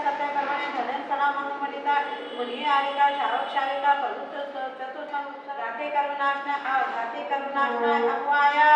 सत्य कर्मणे धनेन सलामनुमलिता मुनि आलिका शावक शाविका चतुर्संग घाते कर्मनाशनाय अक्वाया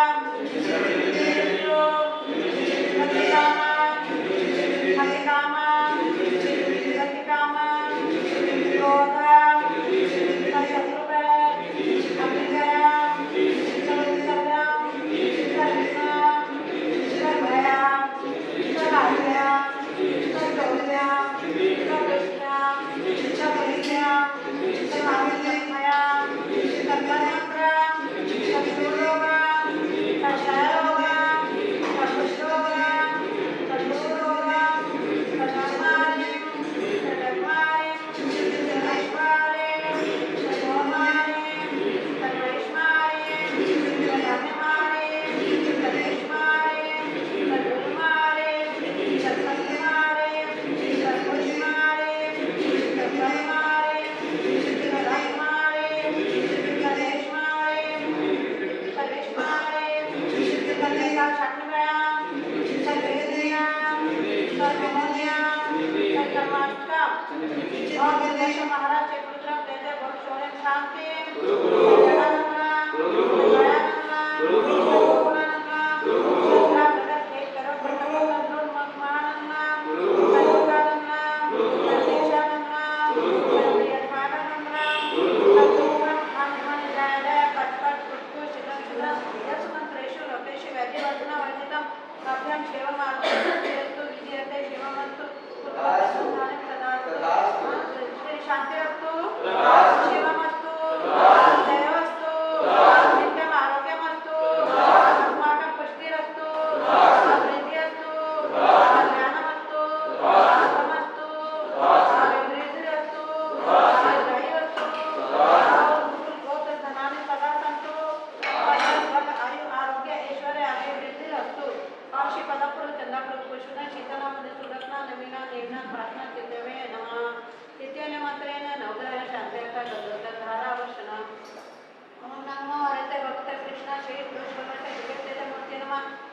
महाराज के पुत्र तेजे भविष्य शांति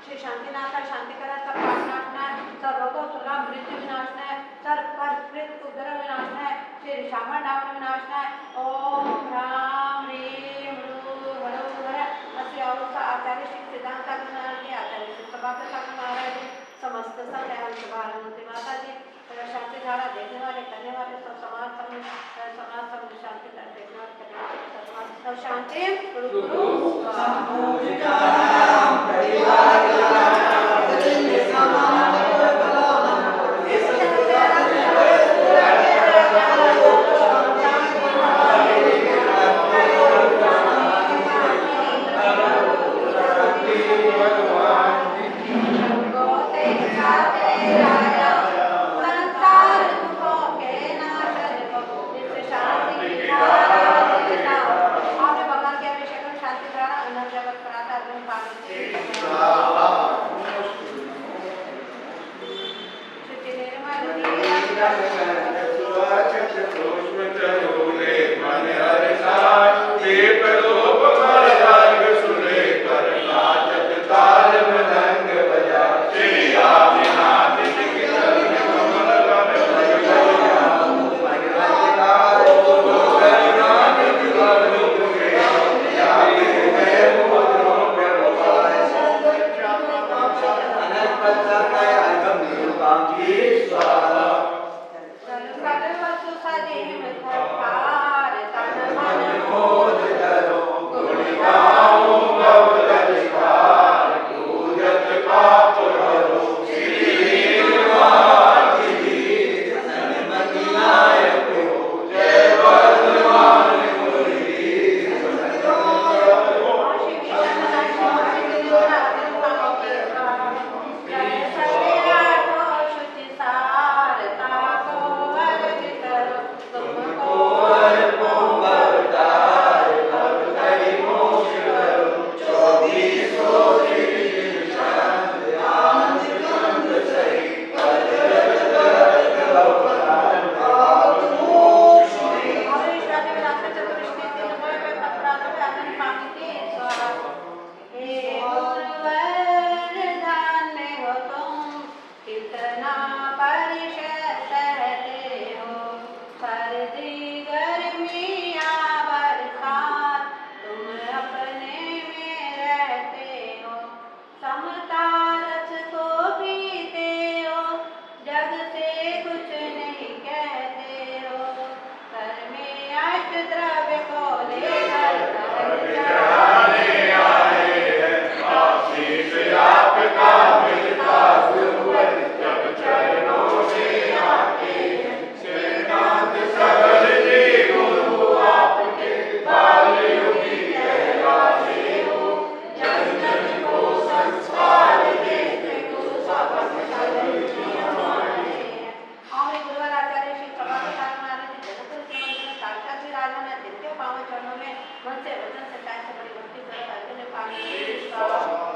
श्री शांतिनाथ शांतिकराचा पाठनाटनाय सर्व सुला मृत्यू विनाशनाय सर्व प्रेत उदर विनाशनाय श्री श्यामळ नाम विनाशनाय ओम ह्राम ह्रीम हर असे अवस्था आचार्य श्री सिद्धांत ठाकूर आचार्य श्री सभापती ठाकूर महाराज समस्त सत्यान भारत माताजी शांति धारा देखने वाले करने वाले सब समाज शांति देखने वाले करने वाले सब शांति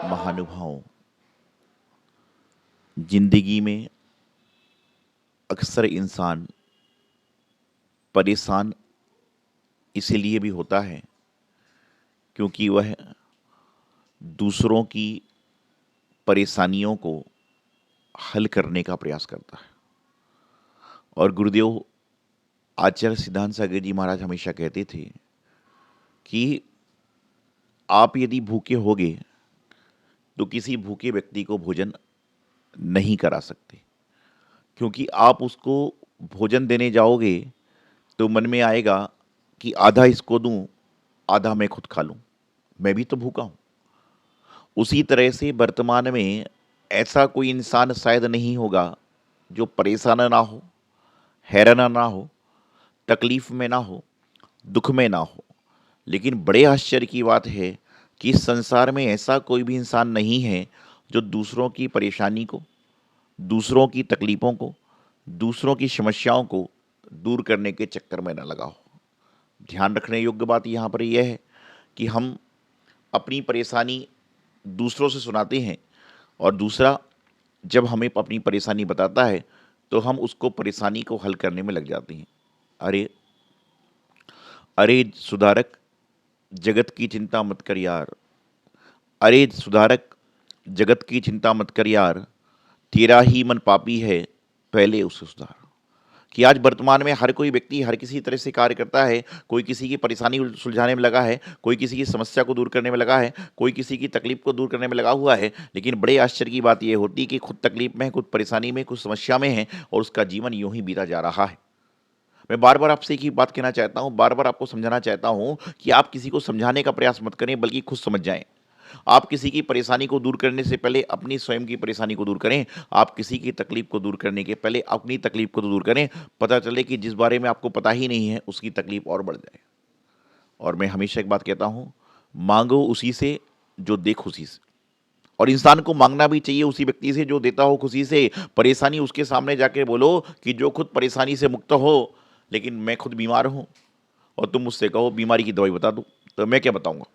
महानुभाव, जिंदगी में अक्सर इंसान परेशान इसीलिए भी होता है क्योंकि वह दूसरों की परेशानियों को हल करने का प्रयास करता है। और गुरुदेव आचार्य सिद्धांत सागर जी महाराज हमेशा कहते थे कि आप यदि भूखे होगे तो किसी भूखे व्यक्ति को भोजन नहीं करा सकते, क्योंकि आप उसको भोजन देने जाओगे तो मन में आएगा कि आधा इसको दूं, आधा मैं खुद खा लूं, मैं भी तो भूखा हूं। उसी तरह से वर्तमान में ऐसा कोई इंसान शायद नहीं होगा जो परेशान ना हो, हैरान ना हो, तकलीफ में ना हो, दुख में ना हो। लेकिन बड़े आश्चर्य की बात है कि इस संसार में ऐसा कोई भी इंसान नहीं है जो दूसरों की परेशानी को, दूसरों की तकलीफ़ों को, दूसरों की समस्याओं को दूर करने के चक्कर में न लगा हो। ध्यान रखने योग्य बात यहाँ पर यह है कि हम अपनी परेशानी दूसरों से सुनाते हैं और दूसरा जब हमें अपनी परेशानी बताता है तो हम उसको परेशानी को हल करने में लग जाते हैं। अरे अरे सुधारक, जगत की चिंता मत कर यार। अरे सुधारक, जगत की चिंता मत कर यार, तेरा ही मन पापी है, पहले उसे सुधार। कि आज वर्तमान में हर कोई व्यक्ति हर किसी तरह से कार्य करता है। कोई किसी की परेशानी सुलझाने में लगा है, कोई किसी की समस्या को दूर करने में लगा है, कोई किसी की तकलीफ को दूर करने में लगा हुआ है। लेकिन बड़े आश्चर्य की बात यह होती है कि खुद तकलीफ में है, खुद परेशानी में, खुद समस्या में है और उसका जीवन यूं ही बीता जा रहा है। मैं बार बार आपसे एक ही बात कहना चाहता हूँ, बार बार आपको समझाना चाहता हूँ कि आप किसी को समझाने का प्रयास मत करें, बल्कि खुद समझ जाएं। आप किसी की परेशानी को दूर करने से पहले अपनी स्वयं की परेशानी को दूर करें। आप किसी की तकलीफ को दूर करने के पहले अपनी तकलीफ को तो दूर करें। पता चले कि जिस बारे में आपको पता ही नहीं है उसकी तकलीफ और बढ़ जाए। और मैं हमेशा एक बात कहता हूँ, मांगो उसी से जो दे खुशी से। और इंसान को मांगना भी चाहिए उसी व्यक्ति से जो देता हो खुशी से। परेशानी उसके सामने जाके बोलो कि जो खुद परेशानी से मुक्त हो, लेकिन मैं खुद बीमार हूँ और तुम मुझसे कहो बीमारी की दवाई बता दो, तो मैं क्या बताऊँगा।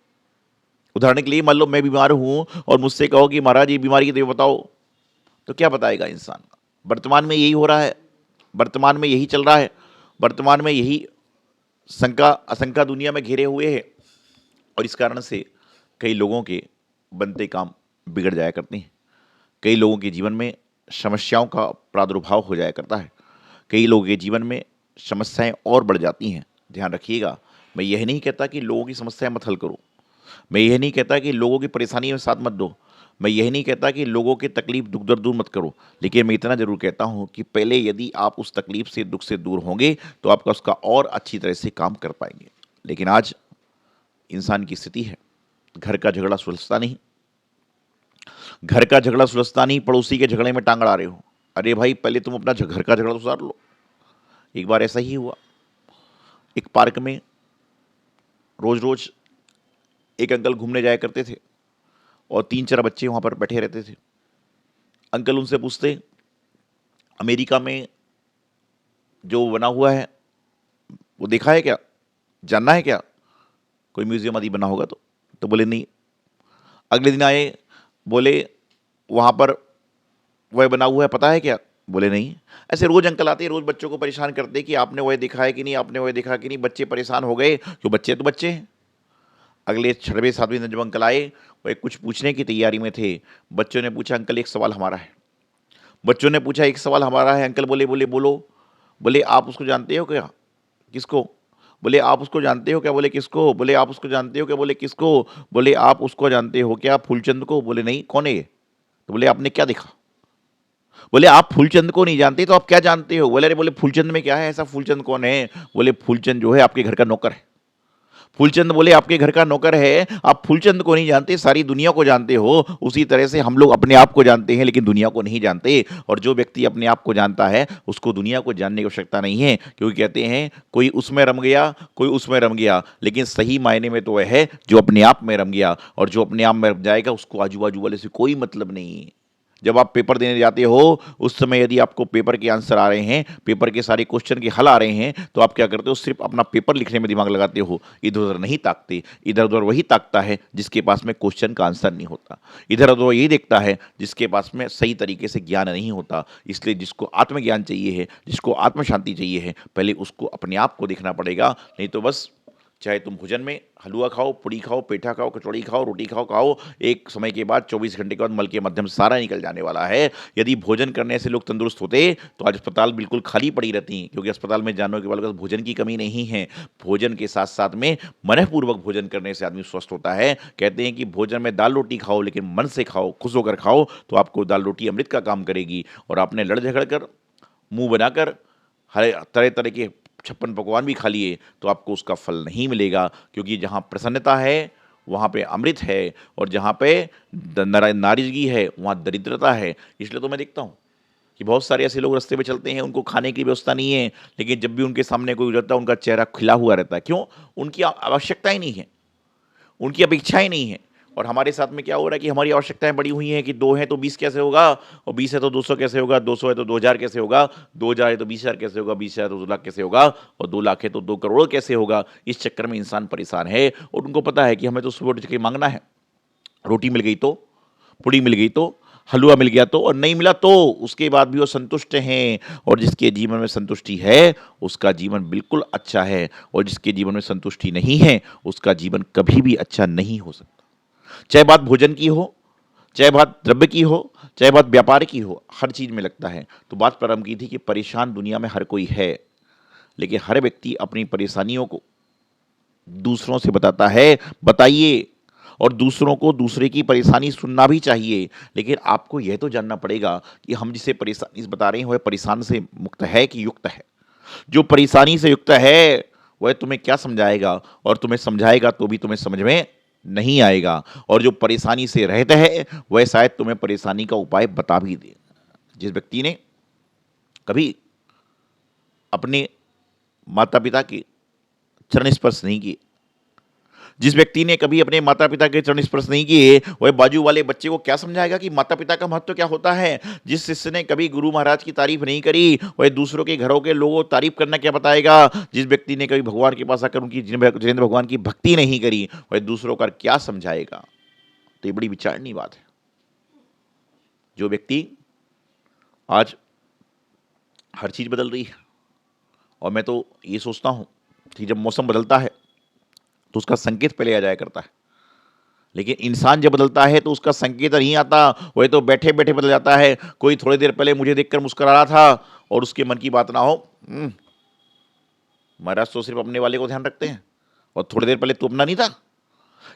उदाहरण के लिए मान लो मैं बीमार हूँ और मुझसे कहो कि महाराज ये बीमारी की दवाई बताओ, तो क्या बताएगा इंसान। वर्तमान में यही हो रहा है, वर्तमान में यही चल रहा है, वर्तमान में यही शंका आशंका दुनिया में घेरे हुए है। और इस कारण से कई लोगों के बनते काम बिगड़ जाया करते हैं। कई लोगों के जीवन में समस्याओं का प्रादुर्भाव हो जाया करता है। कई लोगों के जीवन में समस्याएं और बढ़ जाती हैं। ध्यान रखिएगा, मैं यह नहीं कहता कि लोगों की समस्याएं मत हल करो, मैं यह नहीं कहता कि लोगों की परेशानी में साथ मत दो, मैं यह नहीं कहता कि लोगों की तकलीफ दुख दर्द दूर मत करो। लेकिन मैं इतना जरूर कहता हूं कि पहले यदि आप उस तकलीफ से दुख से दूर होंगे तो आपका उसका और अच्छी तरह से काम कर पाएंगे। लेकिन आज इंसान की स्थिति है, घर का झगड़ा सुलझता नहीं, घर का झगड़ा सुलझता नहीं, पड़ोसी के झगड़े में टांग अड़ा रहे हो। अरे भाई पहले तुम अपना घर का झगड़ा तो सुधार लो। एक बार ऐसा ही हुआ, एक पार्क में रोज रोज एक अंकल घूमने जाया करते थे और 3-4 बच्चे वहाँ पर बैठे रहते थे। अंकल उनसे पूछते, अमेरिका में जो बना हुआ है वो देखा है क्या, जानना है क्या, कोई म्यूजियम आदि बना होगा तो बोले नहीं। अगले दिन आए, बोले वहाँ पर वह बना हुआ है पता है क्या, बोले नहीं। ऐसे रोज अंकल आते, रोज बच्चों को परेशान करते कि आपने वह देखा है कि नहीं, आपने वह देखा कि नहीं। बच्चे परेशान हो गए, क्यों, बच्चे तो बच्चे हैं। अगले 6वें-7वें दिन जब अंकल आए, वो कुछ पूछने की तैयारी में थे। बच्चों ने पूछा, अंकल एक सवाल हमारा है। बच्चों ने पूछा, एक सवाल हमारा है। अंकल बोले बोलो। बोले आप उसको जानते हो क्या, किसको, बोले आप उसको जानते हो क्या, बोले किसको, बोले आप उसको जानते हो क्या, बोले किसको, बोले आप उसको जानते हो क्या, फूलचंद को, बोले नहीं, कौन है ये, तो बोले आपने क्या देखा, बोले आप फूलचंद को नहीं जानते तो आप क्या जानते हो, बोले अरे बोले फूलचंद में क्या है ऐसा, फूलचंद कौन है, बोले फूलचंद जो है आपके घर का नौकर है। फूलचंद बोले आपके घर का नौकर है, आप फूलचंद को नहीं जानते, सारी दुनिया को जानते हो। उसी तरह से हम लोग अपने आप को जानते हैं लेकिन दुनिया को नहीं जानते। और जो व्यक्ति अपने आप को जानता है उसको दुनिया को जानने की आवश्यकता नहीं है, क्योंकि कहते हैं कोई उसमें रम गया, कोई उसमें रम गया, लेकिन सही मायने में तो वह है जो अपने आप में रम गया। और जो अपने आप में रम जाएगा उसको आजू बाजू वाले से कोई मतलब नहीं। जब आप पेपर देने जाते हो उस समय यदि आपको पेपर के आंसर आ रहे हैं, पेपर के सारे क्वेश्चन के हल आ रहे हैं, तो आप क्या करते हो, सिर्फ अपना पेपर लिखने में दिमाग लगाते हो, इधर उधर नहीं ताकते। इधर उधर वही ताकता है जिसके पास में क्वेश्चन का आंसर नहीं होता, इधर उधर यही देखता है जिसके पास में सही तरीके से ज्ञान नहीं होता। इसलिए जिसको आत्मज्ञान चाहिए है, जिसको आत्म शांति चाहिए है, पहले उसको अपने आप को देखना पड़ेगा। नहीं तो बस चाहे तुम भोजन में हलवा खाओ, पूड़ी खाओ, पेठा खाओ, कचौड़ी खाओ, रोटी खाओ, एक समय के बाद 24 घंटे के बाद मल के माध्यम से सारा निकल जाने वाला है। यदि भोजन करने से लोग तंदुरुस्त होते तो आज अस्पताल बिल्कुल खाली पड़ी रहती, क्योंकि अस्पताल में जानने के बाद भोजन की कमी नहीं है। भोजन के साथ साथ में मनःपूर्वक भोजन करने से आदमी स्वस्थ होता है। कहते हैं कि भोजन में दाल रोटी खाओ, लेकिन मन से खाओ, खुश होकर खाओ, तो आपको दाल रोटी अमृत का काम करेगी। और आपने लड़ झगड़ कर, मुंह बनाकर, हर तरह तरह के 56 पकवान भी खा लिए तो आपको उसका फल नहीं मिलेगा, क्योंकि जहाँ प्रसन्नता है वहाँ पे अमृत है, और जहाँ पे नाराजगी है वहाँ दरिद्रता है। इसलिए तो मैं देखता हूँ कि बहुत सारे ऐसे लोग रास्ते पे चलते हैं, उनको खाने की व्यवस्था नहीं है, लेकिन जब भी उनके सामने कोई रहता है उनका चेहरा खिला हुआ रहता है। क्यों? उनकी आवश्यकता ही नहीं है, उनकी अपेक्षाएं नहीं है। और हमारे साथ में क्या हो रहा है कि हमारी आवश्यकताएं बड़ी हुई हैं कि 2 हैं तो 20 कैसे होगा, और 20 है तो 200 कैसे होगा, 200 है तो 2000 कैसे होगा, 2000 है तो 20,000 कैसे होगा, 20,000 तो 2 लाख कैसे होगा, और 2 लाख है तो 2 करोड़ कैसे होगा। इस चक्कर में इंसान परेशान है, और उनको पता है कि हमें तो सुबह उठ के मांगना है, रोटी मिल गई तो, पूड़ी मिल गई तो, हलवा मिल गया तो, और नहीं मिला तो उसके बाद भी वो संतुष्ट हैं। और जिसके जीवन में संतुष्टि है उसका जीवन बिल्कुल अच्छा है, और जिसके जीवन में संतुष्टि नहीं है उसका जीवन कभी भी अच्छा नहीं हो सकता। चाहे बात भोजन की हो, चाहे बात द्रव्य की हो, चाहे बात व्यापार की हो, हर चीज में लगता है। तो बात प्रारंभ की थी कि परेशान दुनिया में हर कोई है, लेकिन हर व्यक्ति अपनी परेशानियों को दूसरों से बताता है। बताइए, और दूसरों को दूसरे की परेशानी सुनना भी चाहिए, लेकिन आपको यह तो जानना पड़ेगा कि हम जिसे परेशानी बता रहे हैं वह परेशान से मुक्त है कि युक्त है। जो परेशानी से युक्त है वह तुम्हें क्या समझाएगा, और तुम्हें समझाएगा तो भी तुम्हें समझ में नहीं आएगा। और जो परेशानी से रहता है वह शायद तुम्हें परेशानी का उपाय बता भी दे। जिस व्यक्ति ने कभी अपने माता पिता के चरण स्पर्श नहीं किए, जिस व्यक्ति ने कभी अपने माता पिता के चरण स्पर्श नहीं किए, वह बाजू वाले बच्चे को क्या समझाएगा कि माता पिता का महत्व क्या होता है। जिस शिष्य ने कभी गुरु महाराज की तारीफ नहीं करी, वह दूसरों के घरों के लोगों को तारीफ करना क्या बताएगा। जिस व्यक्ति ने कभी भगवान के पास आकर उनकी जिनेंद्र भगवान की भक्ति नहीं करी, वह दूसरों का क्या समझाएगा। तो ये बड़ी विचारणीय बात है। जो व्यक्ति आज हर चीज बदल रही है, और मैं तो ये सोचता हूं कि जब मौसम बदलता है तो उसका संकेत पहले आ जाया करता है, लेकिन इंसान जब बदलता है तो उसका संकेत नहीं आता, वह तो बैठे बैठे बदल जाता है। कोई थोड़ी देर पहले मुझे देखकर मुस्कुरा रहा था और उसके मन की बात ना हो, महाराज तो सिर्फ अपने वाले को ध्यान रखते हैं, और थोड़ी देर पहले तो अपना नहीं था।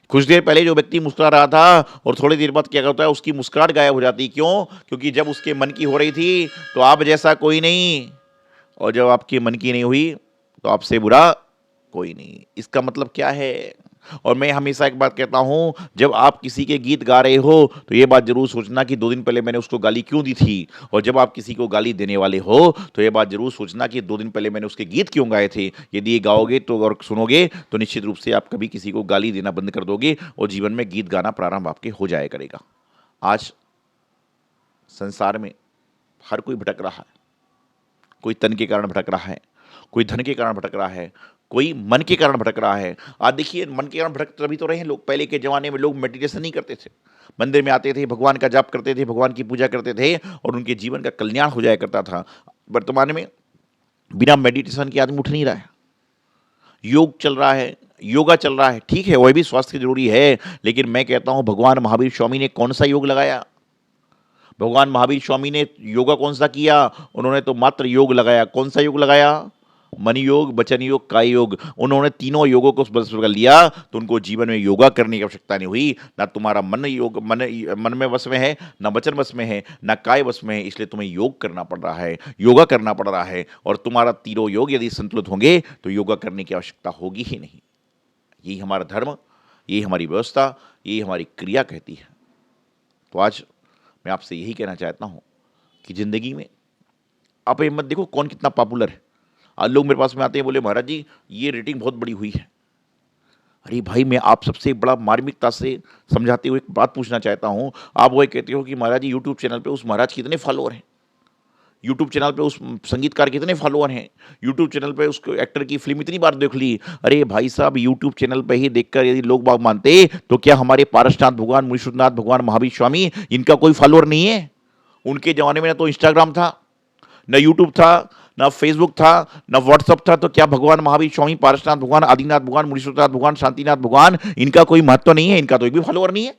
कुछ देर पहले जो व्यक्ति मुस्कुरा रहा था और थोड़ी देर बाद क्या होता है, उसकी मुस्कुराहट गायब हो जाती। क्यों? क्योंकि जब उसके मन की हो रही थी तो आप जैसा कोई नहीं, और जब आपके मन की नहीं हुई तो आपसे बुरा कोई नहीं। इसका मतलब क्या है? और मैं हमेशा एक बात कहता हूं, जब आप किसी के गीत गा रहे हो तो ये बात जरूर सोचना कि 2 दिन पहले मैंने उसको गाली क्यों दी थी। और जब आप किसी को गाली देने वाले हो तो ये बात जरूर सोचना कि 2 दिन पहले मैंने उसके गीत क्यों गाए थे। यदि ये गाओगे तो और सुनोगे तो निश्चित रूप से आप कभी किसी को गाली देना बंद कर दोगे, और जीवन में गीत गाना प्रारंभ आपके हो जाया करेगा। आज संसार में हर कोई भटक रहा है, कोई तन के कारण भटक रहा है, कोई धन के कारण भटक रहा है, कोई मन के कारण भटक रहा है। आज देखिए, मन के कारण भटक तभी तो रहे हैं लोग। पहले के जमाने में लोग मेडिटेशन नहीं करते थे, मंदिर में आते थे, भगवान का जाप करते थे, भगवान की पूजा करते थे, और उनके जीवन का कल्याण हो जाया करता था। वर्तमान में बिना मेडिटेशन के आदमी उठ नहीं रहा है। योग चल रहा है, योगा चल रहा है, ठीक है, वह भी स्वास्थ्य के जरूरी है, लेकिन मैं कहता हूं भगवान महावीर स्वामी ने कौन सा योग लगाया? भगवान महावीर स्वामी ने योगा कौन सा किया? उन्होंने तो मात्र योग लगाया। कौन सा योग लगाया? मन योग, वचन योग, काय योग। उन्होंने तीनों योगों को बस कर लिया तो उनको जीवन में योगा करने की आवश्यकता नहीं हुई। ना तुम्हारा मन योग मन में वश में है, ना वचन वश में है, ना काय वश में है, इसलिए तुम्हें योग करना पड़ रहा है, योगा करना पड़ रहा है। और तुम्हारा तीनों योग यदि संतुलित होंगे तो योगा करने की आवश्यकता होगी ही नहीं। यही हमारा धर्म, यही हमारी व्यवस्था, यही हमारी क्रिया कहती है। तो आज मैं आपसे यही कहना चाहता हूं कि जिंदगी में आप ये मत देखो कौन कितना पॉपुलर है। आज लोग मेरे पास में आते हैं, बोले महाराज जी ये रेटिंग बहुत बड़ी हुई है, अरे भाई, मैं आप सबसे बड़ा मार्मिकता से समझाते हुए एक बात पूछना चाहता हूँ। आप वो कहते हो कि महाराज जी यूट्यूब चैनल पे उस महाराज के कितने फॉलोअर हैं? यूट्यूब चैनल पे उस संगीतकार के कितने फॉलोअर हैं? यूट्यूब चैनल पे उस एक्टर की फ़िल्म इतनी बार देख ली। अरे भाई साहब, यूट्यूब चैनल पे ही देखकर यदि लोग बाग मानते, तो क्या हमारे पारसनाथ भगवान, मुनीश्वरनाथ भगवान, महावीर स्वामी, इनका कोई फॉलोअर नहीं है? उनके ज़माने में ना तो इंस्टाग्राम था, न यूट्यूब था, न फेसबुक था, न व्हाट्सअप था, तो क्या भगवान महावीर स्वामी, पारसनाथ भगवान, आदिनाथ भगवान, मुनीश्वरनाथ भगवान, शांतिनाथ भगवान, इनका कोई महत्व नहीं है? इनका तो एक भी फॉलोअर नहीं है।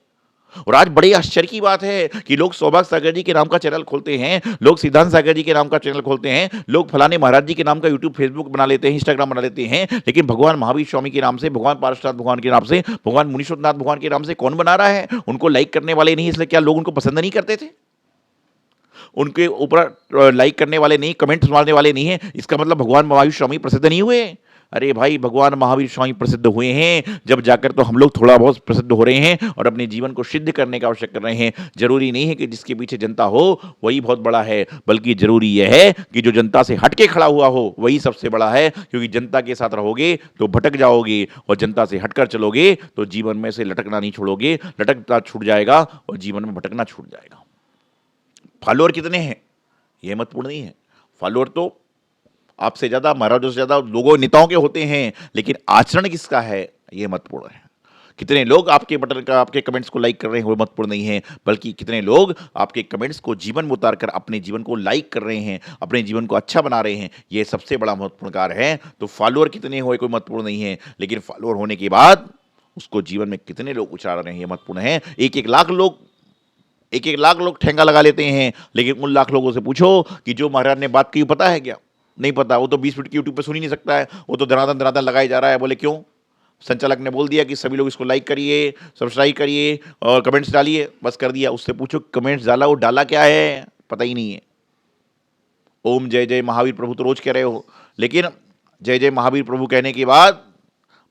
और आज बड़ी आश्चर्य की बात है कि लोग सौभाग्य सागर जी के नाम का चैनल खोलते हैं, लोग सिद्धांत सागर जी के नाम का चैनल खोलते हैं, लोग फलाने महाराज जी के नाम का यूट्यूब, फेसबुक बना लेते हैं, इंस्टाग्राम बना लेते हैं, लेकिन भगवान महावीर स्वामी के नाम से, भगवान पारसनाथ भगवान के नाम से, भगवान मुनीश्वरनाथ भगवान के नाम से कौन बना रहा है? उनको लाइक करने वाले नहीं, इसलिए क्या लोग उनको पसंद नहीं करते थे? उनके ऊपर लाइक करने वाले नहीं, कमेंट्स मारने वाले नहीं है, इसका मतलब भगवान महावीर स्वामी प्रसिद्ध नहीं हुए? अरे भाई, भगवान महावीर स्वामी प्रसिद्ध हुए हैं, जब जाकर तो हम लोग थोड़ा बहुत प्रसिद्ध हो रहे हैं और अपने जीवन को सिद्ध करने का आवश्यक कर रहे हैं। जरूरी नहीं है कि जिसके पीछे जनता हो वही बहुत बड़ा है, बल्कि जरूरी यह है कि जो जनता से हट के खड़ा हुआ हो वही सबसे बड़ा है, क्योंकि जनता के साथ रहोगे तो भटक जाओगे, और जनता से हटकर चलोगे तो जीवन में से लटकना नहीं छोड़ोगे, लटकना छूट जाएगा और जीवन में भटकना छूट जाएगा। फॉलोअर कितने हैं यह महत्वपूर्ण नहीं है। फॉलोअर तो आपसे ज़्यादा, महाराजों से ज़्यादा लोगों, नेताओं के होते हैं, लेकिन आचरण किसका है यह महत्वपूर्ण है। कितने लोग आपके बटन का, आपके कमेंट्स को लाइक कर रहे हैं वो महत्वपूर्ण नहीं है, बल्कि कितने लोग आपके कमेंट्स को जीवन में उतारकर अपने जीवन को लाइक कर रहे हैं, अपने जीवन को अच्छा बना रहे हैं, ये सबसे बड़ा महत्वपूर्ण कार्य है। तो फॉलोअर कितने हो कोई महत्वपूर्ण नहीं है, लेकिन फॉलोअर होने के बाद उसको जीवन में कितने लोग उछाल रहे हैं ये महत्वपूर्ण है। एक एक लाख लोग ठेंगा लगा लेते हैं, लेकिन उन लाख लोगों से पूछो कि जो महाराज ने बात की पता है क्या? नहीं पता। वो तो 20 मिनट की यूट्यूब पे सुन ही नहीं सकता है, वो तो धनाधन धनाधन लगाया जा रहा है। बोले क्यों? संचालक ने बोल दिया कि सभी लोग इसको लाइक करिए, सब्सक्राइब करिए और कमेंट्स डालिए, बस कर दिया। उससे पूछो कमेंट्स डाला, वो डाला क्या है पता ही नहीं है। ओम जय जय महावीर प्रभु तो रोज कह रहे हो, लेकिन जय जय महावीर प्रभु कहने के बाद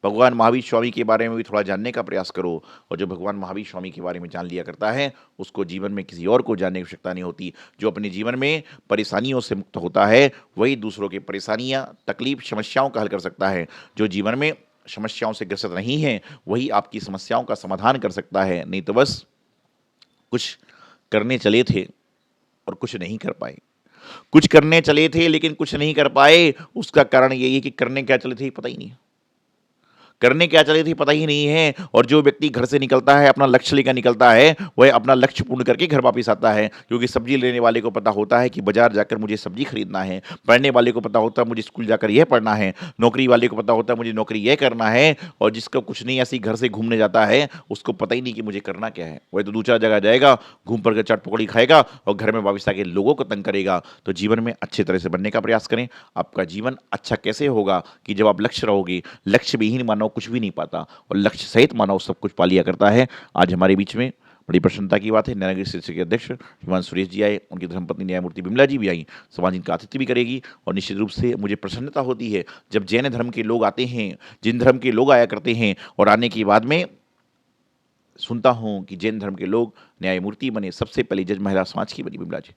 भगवान महावीर स्वामी के बारे में भी थोड़ा जानने का प्रयास करो। और जो भगवान महावीर स्वामी के बारे में जान लिया करता है, उसको जीवन में किसी और को जानने की आवश्यकता नहीं होती। जो अपने जीवन में परेशानियों से मुक्त होता है, वही दूसरों की परेशानियां, तकलीफ, समस्याओं का हल कर सकता है। जो जीवन में समस्याओं से ग्रसित नहीं है, वही आपकी समस्याओं का समाधान कर सकता है। नहीं तो बस कुछ करने चले थे और कुछ नहीं कर पाए। कुछ करने चले थे लेकिन कुछ नहीं कर पाए, उसका कारण यही है कि करने क्या चले थे पता ही नहीं है। करने क्या चले थे पता ही नहीं है। और जो व्यक्ति घर से निकलता है, अपना लक्ष्य लेकर निकलता है, वह अपना लक्ष्य पूर्ण करके घर वापस आता है। क्योंकि सब्जी लेने वाले को पता होता है कि बाजार जाकर मुझे सब्जी खरीदना है, पढ़ने वाले को पता होता है मुझे स्कूल जाकर यह पढ़ना है, नौकरी वाले को पता होता है मुझे नौकरी यह करना है। और जिसका कुछ नहीं, ऐसी घर से घूमने जाता है, उसको पता ही नहीं कि मुझे करना क्या है। वह तो दूसरा जगह जाएगा, घूम पर चाट पकौड़ी खाएगा और घर में वापस आके लोगों को तंग करेगा। तो जीवन में अच्छे तरह से बनने का प्रयास करें। आपका जीवन अच्छा कैसे होगा कि जब आप लक्ष्य रहोगे। लक्ष्य विहीन मानव कुछ भी नहीं पाता, और लक्ष्य सहित मानव सब कुछ पा लिया करता है। आज हमारे बीच में बड़ी प्रसन्नता की बात है, नैनागिरी सिरसी के अध्यक्ष श्रीमान सुरेश जी आए, उनकी धर्मपत्नी न्यायमूर्ति बिमला जी भी आई। समाज इनका आतिथ्य भी करेगी। और निश्चित रूप से मुझे प्रसन्नता होती है जब जैन धर्म के लोग आते हैं, जिन धर्म के लोग आया करते हैं, और आने के बाद में सुनता हूँ कि जैन धर्म के लोग न्यायमूर्ति बने। सबसे पहले जज महिला समाज की बनी बिमला जी।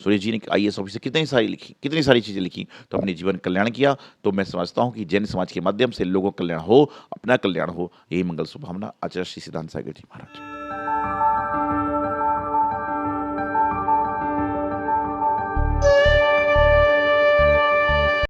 सुरेश जी ने IAS ऑफिसर कितनी सारी चीज़ें लिखी, तो अपने जीवन कल्याण किया। तो मैं समझता हूँ कि जैन समाज के माध्यम से लोगों का कल्याण हो, अपना कल्याण हो, यही मंगल शुभकामना। आचार्य श्री सिद्धांत सागर जी महाराज।